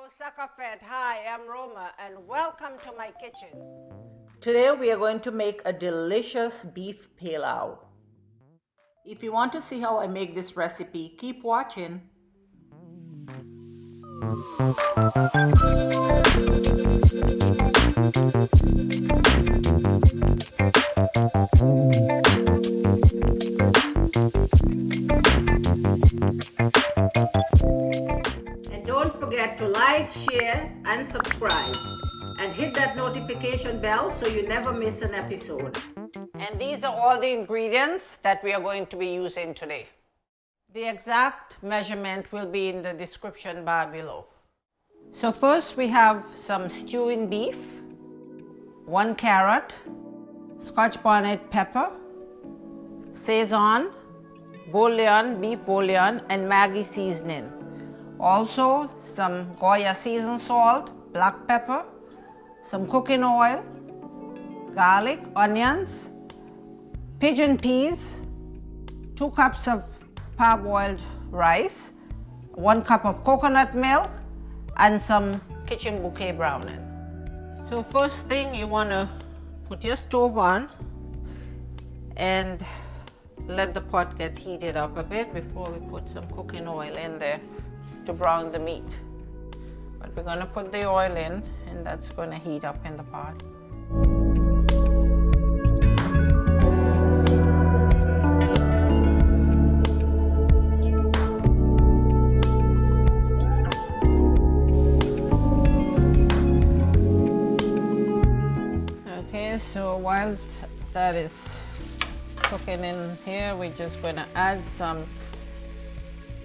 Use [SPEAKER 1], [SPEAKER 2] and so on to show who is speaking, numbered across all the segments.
[SPEAKER 1] SakaFet. Hi, I'm Roma and welcome to my kitchen.
[SPEAKER 2] Today we are going to make a delicious beef PELAU. If you want to see how I make this recipe, keep watching. And don't forget to like, share, and subscribe. And hit that notification bell so you never miss an episode.
[SPEAKER 1] And these are all the ingredients that we are going to be using today. The exact measurement will be in the description bar below. So first we have some stewing beef, 1 carrot, scotch bonnet pepper, Sazon, bouillon, beef bouillon, and Maggi seasoning. Also some Goya seasoned salt, black pepper, some cooking oil, garlic, onions, pigeon peas, 2 cups of parboiled rice, 1 cup of coconut milk, and some kitchen bouquet browning. So first thing, you want to put your stove on and let the pot get heated up a bit before we put some cooking oil in there to brown the meat. But we're going to put the oil in and that's going to heat up in the pot. Okay, so while that is cooking in here, we're just going to add some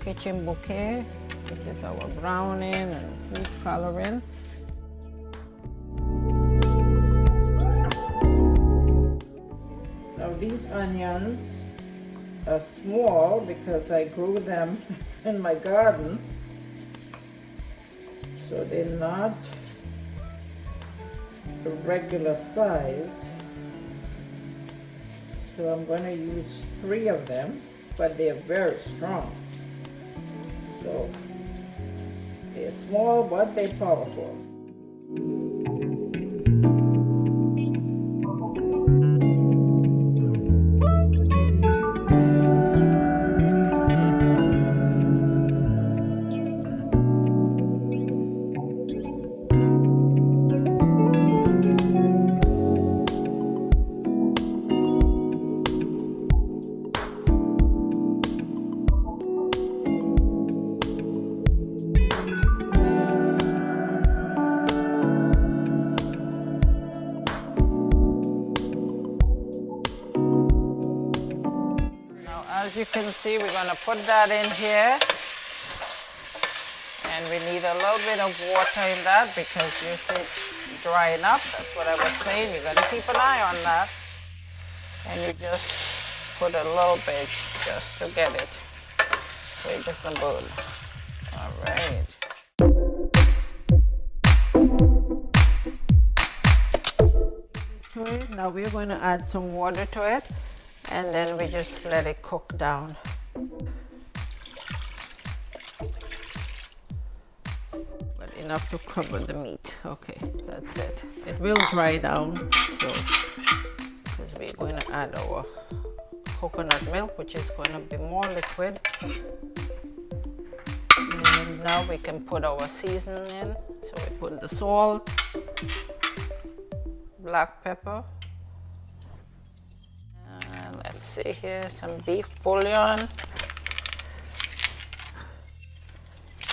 [SPEAKER 1] kitchen bouquet, which is our browning and food coloring. Now these onions are small because I grew them in my garden, so they're not a regular size. So I'm going to use 3 of them, but they're very strong. So they're small, but they're powerful. As you can see, we're going to put that in here, and we need a little bit of water in that because usually it's drying up. That's what I was saying. You got to keep an eye on that, and you just put a little bit just to get it. So it doesn't burn. All right. Now we're going to add some water to it. And then we just let it cook down. But enough to cover the meat. Okay, that's it. It will dry down, so because we're going to add our coconut milk, which is going to be more liquid. And now we can put our seasoning in. So we put the salt, black pepper. Let's see here, some beef bouillon.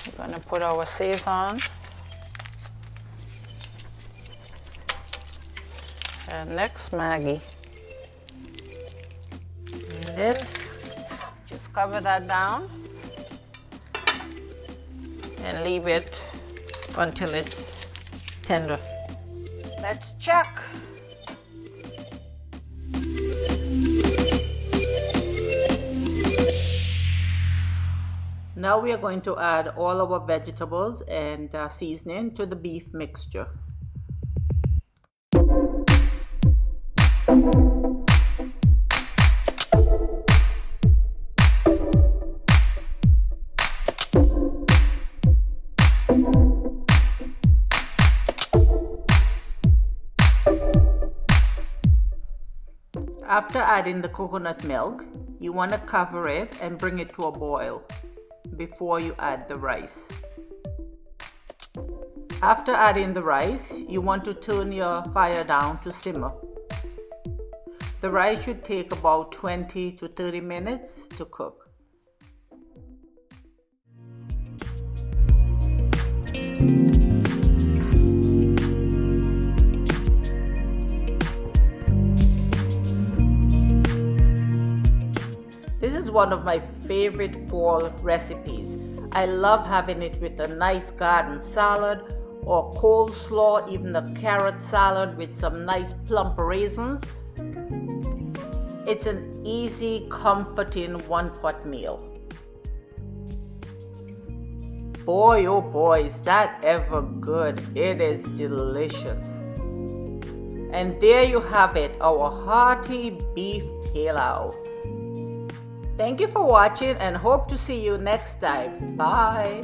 [SPEAKER 1] We're going to put our Sazon. And next, Maggi. And then just cover that down and leave it until it's tender. Let's check.
[SPEAKER 2] Now we are going to add all our vegetables and seasoning to the beef mixture. After adding the coconut milk, you want to cover it and bring it to a boil before you add the rice. After adding the rice, you want to turn your fire down to simmer. The rice should take about 20 to 30 minutes to cook. This is one of my favorite fall recipes. I love having it with a nice garden salad or coleslaw, even a carrot salad with some nice plump raisins. It's an easy, comforting one-pot meal. Boy, oh boy, is that ever good. It is delicious. And there you have it, our hearty beef pilau. Thank you for watching and hope to see you next time. Bye.